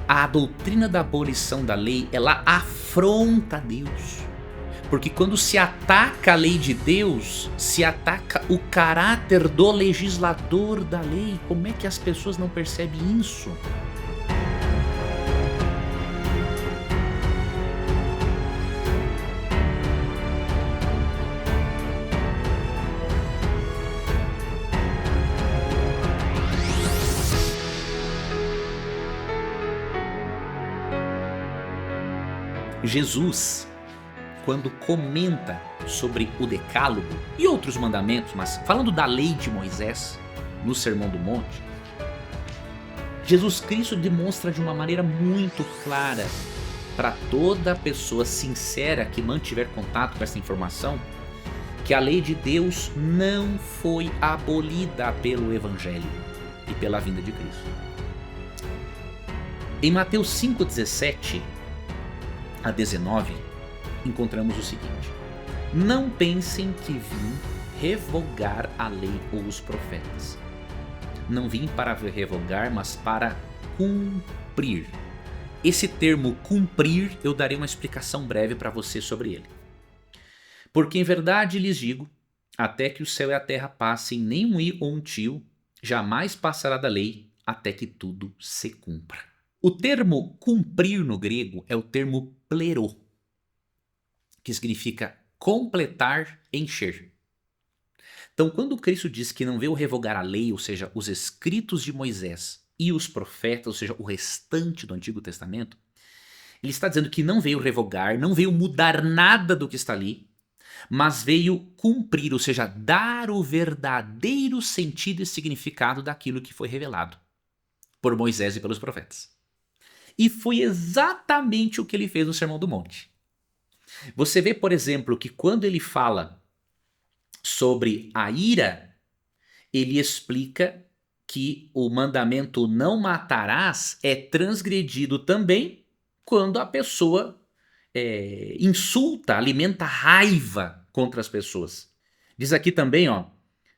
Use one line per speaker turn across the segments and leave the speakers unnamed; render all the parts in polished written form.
A doutrina da abolição da lei, ela afronta Deus. Porque quando se ataca a lei de Deus, se ataca o caráter do legislador da lei. Como é que as pessoas não percebem isso? Jesus, quando comenta sobre o Decálogo e outros mandamentos, mas falando da lei de Moisés no Sermão do Monte, Jesus Cristo demonstra de uma maneira muito clara para toda pessoa sincera que mantiver contato com essa informação, que a lei de Deus não foi abolida pelo Evangelho e pela vinda de Cristo. Em Mateus 5,17 a 19, encontramos o seguinte: não pensem que vim revogar a lei ou os profetas. Não vim para revogar, mas para cumprir. Esse termo cumprir, eu darei uma explicação breve para você sobre ele. Porque em verdade lhes digo, até que o céu e a terra passem, nem um i ou um tio jamais passará da lei, até que tudo se cumpra. O termo cumprir no grego é o termo plero, que significa completar, encher. Então, quando Cristo diz que não veio revogar a lei, ou seja, os escritos de Moisés e os profetas, ou seja, o restante do Antigo Testamento, ele está dizendo que não veio revogar, não veio mudar nada do que está ali, mas veio cumprir, ou seja, dar o verdadeiro sentido e significado daquilo que foi revelado por Moisés e pelos profetas. E foi exatamente o que ele fez no Sermão do Monte. Você vê, por exemplo, que quando ele fala sobre a ira, ele explica que o mandamento não matarás é transgredido também quando a pessoa insulta, alimenta raiva contra as pessoas. Diz aqui também, ó,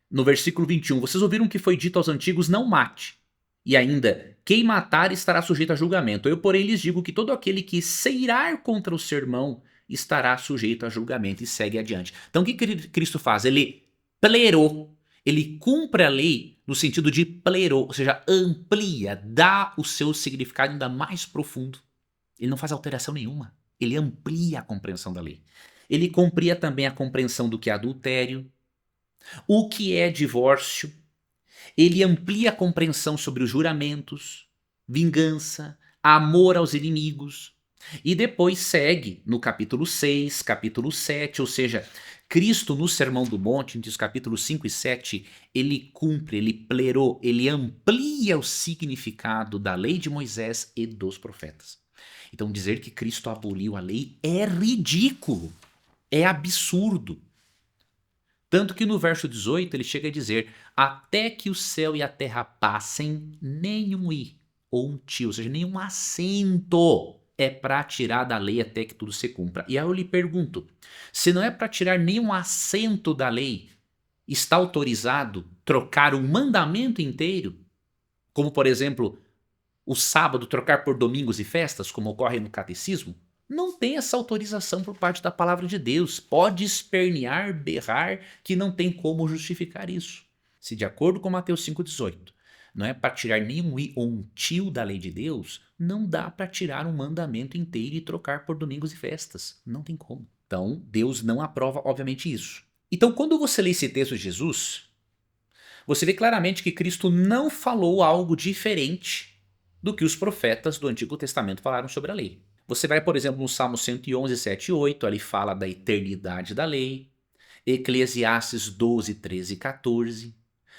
no versículo 21, vocês ouviram que foi dito aos antigos, não mate. E ainda, quem matar estará sujeito a julgamento. Eu, porém, lhes digo que todo aquele que se irar contra o seu irmão estará sujeito a julgamento, e segue adiante. Então o que Cristo faz? Ele plerou, ele cumpre a lei no sentido de plerou, ou seja, amplia, dá o seu significado ainda mais profundo. Ele não faz alteração nenhuma, ele amplia a compreensão da lei. Ele cumpria também a compreensão do que é adultério, o que é divórcio. Ele amplia a compreensão sobre os juramentos, vingança, amor aos inimigos. E depois segue no capítulo 6, capítulo 7, ou seja, Cristo no Sermão do Monte, entre os capítulos 5 e 7, ele cumpre, ele plerou, ele amplia o significado da lei de Moisés e dos profetas. Então dizer que Cristo aboliu a lei é ridículo, é absurdo. Tanto que no verso 18 ele chega a dizer, até que o céu e a terra passem, nenhum i ou um tio, ou seja, nenhum acento é para tirar da lei até que tudo se cumpra. E aí eu lhe pergunto, se não é para tirar nenhum acento da lei, está autorizado trocar um mandamento inteiro? Como, por exemplo, o sábado trocar por domingos e festas, como ocorre no catecismo? Não tem essa autorização por parte da palavra de Deus. Pode espernear, berrar, que não tem como justificar isso. Se de acordo com Mateus 5,18, não é para tirar nenhum i ou um tio da lei de Deus, não dá para tirar um mandamento inteiro e trocar por domingos e festas. Não tem como. Então, Deus não aprova, obviamente, isso. Então, quando você lê esse texto de Jesus, você vê claramente que Cristo não falou algo diferente do que os profetas do Antigo Testamento falaram sobre a lei. Você vai, por exemplo, no Salmo 111, 7 e 8, ali fala da eternidade da lei. Eclesiastes 12, 13 e 14,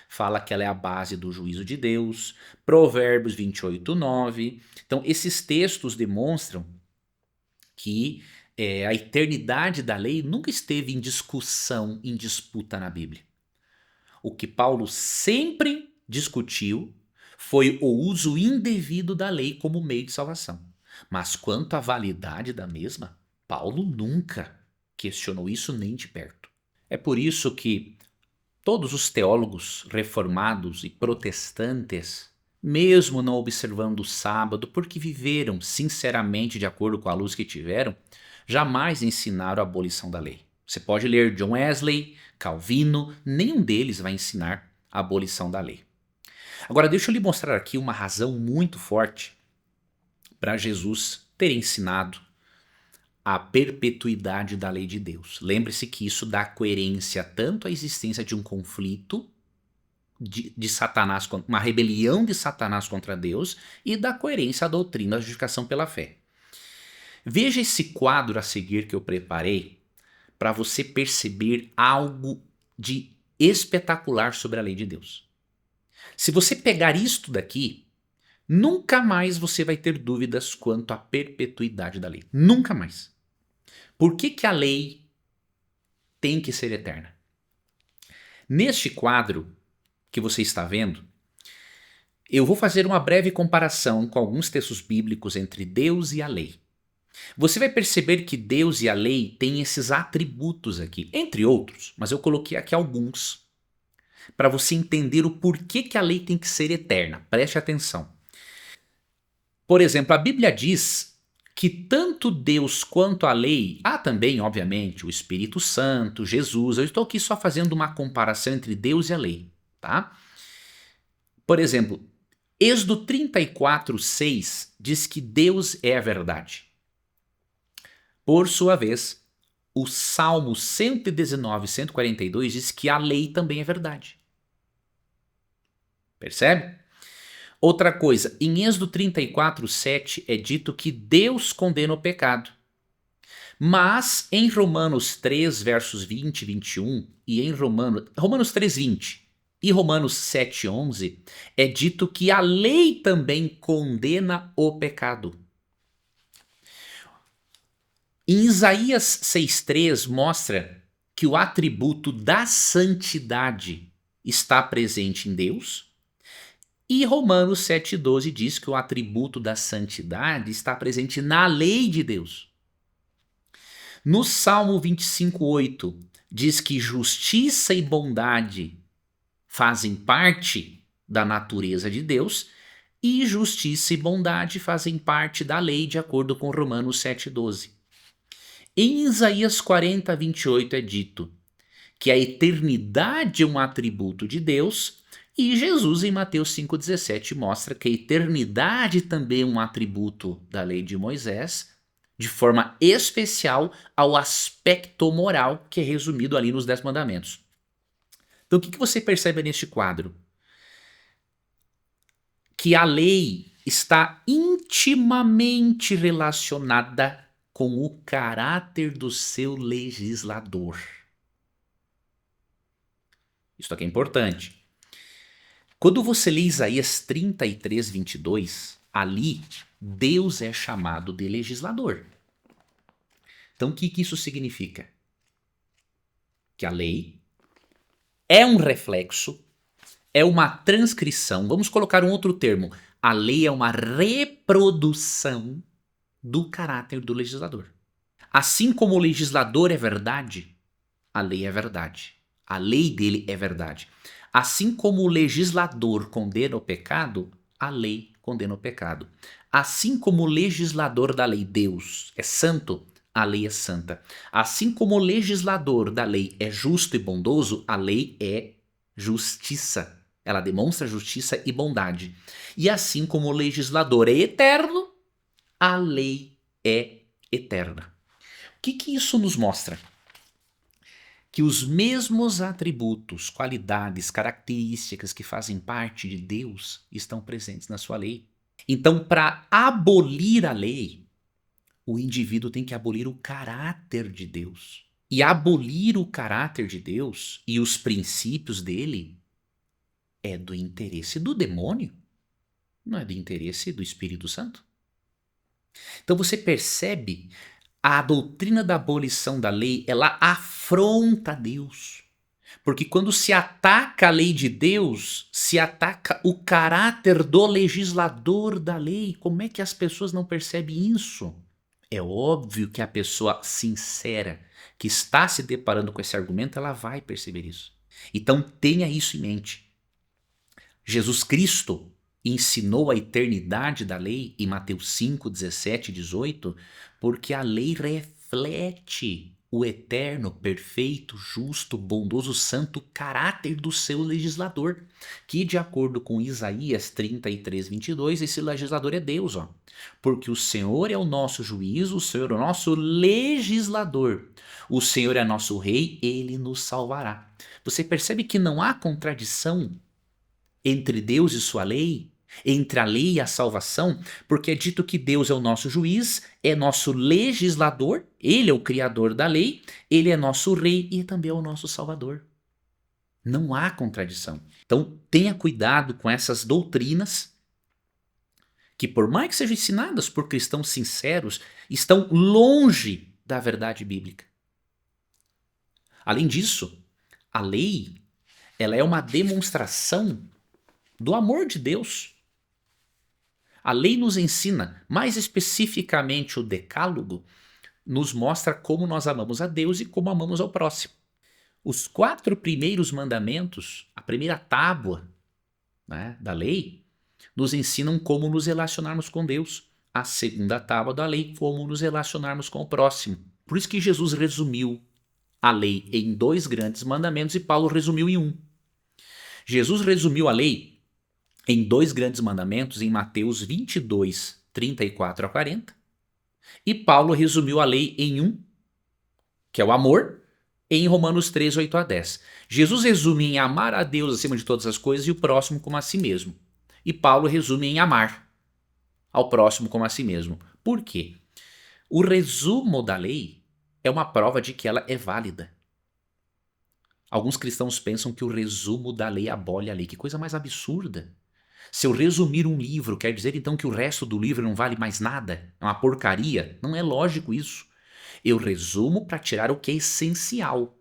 fala que ela é a base do juízo de Deus. Provérbios 28, 9. Então, esses textos demonstram que a eternidade da lei nunca esteve em discussão, em disputa na Bíblia. O que Paulo sempre discutiu foi o uso indevido da lei como meio de salvação. Mas quanto à validade da mesma, Paulo nunca questionou isso nem de perto. É por isso que todos os teólogos reformados e protestantes mesmo não observando o sábado, porque viveram sinceramente de acordo com a luz que tiveram, jamais ensinaram a abolição da lei. Você pode ler John Wesley, Calvino, nenhum deles vai ensinar a abolição da lei. Agora deixa eu lhe mostrar aqui uma razão muito forte para Jesus ter ensinado a perpetuidade da lei de Deus. Lembre-se que isso dá coerência tanto à existência de um conflito de Satanás, uma rebelião de Satanás contra Deus, e dá coerência à doutrina da justificação pela fé. Veja esse quadro a seguir que eu preparei para você perceber algo de espetacular sobre a lei de Deus. Se você pegar isto daqui, nunca mais você vai ter dúvidas quanto à perpetuidade da lei. Nunca mais. Por que a lei tem que ser eterna? Neste quadro que você está vendo, eu vou fazer uma breve comparação com alguns textos bíblicos entre Deus e a lei. Você vai perceber que Deus e a lei têm esses atributos aqui, entre outros, mas eu coloquei aqui alguns para você entender o porquê que a lei tem que ser eterna. Preste atenção. Por exemplo, a Bíblia diz que tanto Deus quanto a lei, há também, obviamente, o Espírito Santo, Jesus. Eu estou aqui só fazendo uma comparação entre Deus e a lei, tá? Por exemplo, Êxodo 34:6 diz que Deus é a verdade. Por sua vez, o Salmo 119:142 diz que a lei também é verdade. Percebe? Outra coisa, em Êxodo 34:7 é dito que Deus condena o pecado. Mas em Romanos 3, versos 20 e 21, e em Romanos 3:20 e Romanos 7:11, é dito que a lei também condena o pecado. Em Isaías 6:3 mostra que o atributo da santidade está presente em Deus, e Romanos 7:12 diz que o atributo da santidade está presente na lei de Deus. No Salmo 25:8 diz que justiça e bondade fazem parte da natureza de Deus, e justiça e bondade fazem parte da lei, de acordo com Romanos 7:12. Em Isaías 40:28 é dito que a eternidade é um atributo de Deus, e Jesus em Mateus 5:17 mostra que a eternidade também é um atributo da lei de Moisés, de forma especial ao aspecto moral que é resumido ali nos 10 mandamentos. Então o que você percebe neste quadro? Que a lei está intimamente relacionada com o caráter do seu legislador. Isso aqui é importante. Quando você lê Isaías 33:22, ali Deus é chamado de legislador. Então o que isso significa? Que a lei é um reflexo, é uma transcrição, vamos colocar um outro termo, a lei é uma reprodução do caráter do legislador. Assim como o legislador é verdade, a lei é verdade. A lei dele é verdade. Assim como o legislador condena o pecado, a lei condena o pecado. Assim como o legislador da lei, Deus, é santo, a lei é santa. Assim como o legislador da lei é justo e bondoso, a lei é justiça. Ela demonstra justiça e bondade. E assim como o legislador é eterno, a lei é eterna. O que isso nos mostra? Que os mesmos atributos, qualidades, características que fazem parte de Deus estão presentes na sua lei. Então, para abolir a lei, o indivíduo tem que abolir o caráter de Deus. E abolir o caráter de Deus e os princípios dele é do interesse do demônio, não é do interesse do Espírito Santo. Então você percebe, a doutrina da abolição da lei, ela afronta Deus. Porque quando se ataca a lei de Deus, se ataca o caráter do legislador da lei. Como é que as pessoas não percebem isso? É óbvio que a pessoa sincera que está se deparando com esse argumento, ela vai perceber isso. Então tenha isso em mente. Jesus Cristo ensinou a eternidade da lei em Mateus 5, 17 e 18, porque a lei reflete o eterno, perfeito, justo, bondoso, santo caráter do seu legislador, que de acordo com Isaías 33, 22, esse legislador é Deus, ó. Porque o Senhor é o nosso juiz, o Senhor é o nosso legislador, o Senhor é nosso rei, ele nos salvará. Você percebe que não há contradição entre Deus e sua lei, entre a lei e a salvação, porque é dito que Deus é o nosso juiz, é nosso legislador, ele é o criador da lei, ele é nosso rei e também é o nosso salvador. Não há contradição. Então tenha cuidado com essas doutrinas que, por mais que sejam ensinadas por cristãos sinceros, estão longe da verdade bíblica. Além disso, a lei, ela é uma demonstração do amor de Deus. A lei nos ensina, mais especificamente o Decálogo, nos mostra como nós amamos a Deus e como amamos ao próximo. Os 4 primeiros mandamentos, a primeira tábua, né, da lei, nos ensinam como nos relacionarmos com Deus. A segunda tábua da lei, como nos relacionarmos com o próximo. Por isso que Jesus resumiu a lei em 2 grandes mandamentos e Paulo resumiu em 1. Jesus resumiu a lei em 2 grandes mandamentos em Mateus 22, 34 a 40. E Paulo resumiu a lei em 1, que é o amor, em Romanos 3, 8 a 10. Jesus resume em amar a Deus acima de todas as coisas e o próximo como a si mesmo. E Paulo resume em amar ao próximo como a si mesmo. Por quê? O resumo da lei é uma prova de que ela é válida. Alguns cristãos pensam que o resumo da lei abole a lei. Que coisa mais absurda. Se eu resumir um livro, quer dizer então que o resto do livro não vale mais nada? É uma porcaria? Não é lógico isso. Eu resumo para tirar o que é essencial,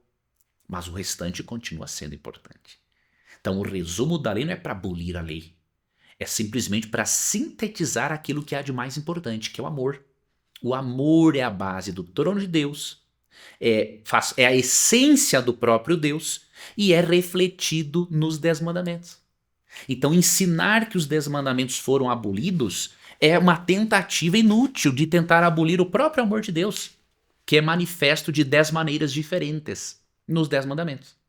mas o restante continua sendo importante. Então o resumo da lei não é para abolir a lei. É simplesmente para sintetizar aquilo que há de mais importante, que é o amor. O amor é a base do trono de Deus, é a essência do próprio Deus e é refletido nos 10 mandamentos. Então ensinar que os 10 mandamentos foram abolidos é uma tentativa inútil de tentar abolir o próprio amor de Deus, que é manifesto de 10 maneiras diferentes nos 10 mandamentos.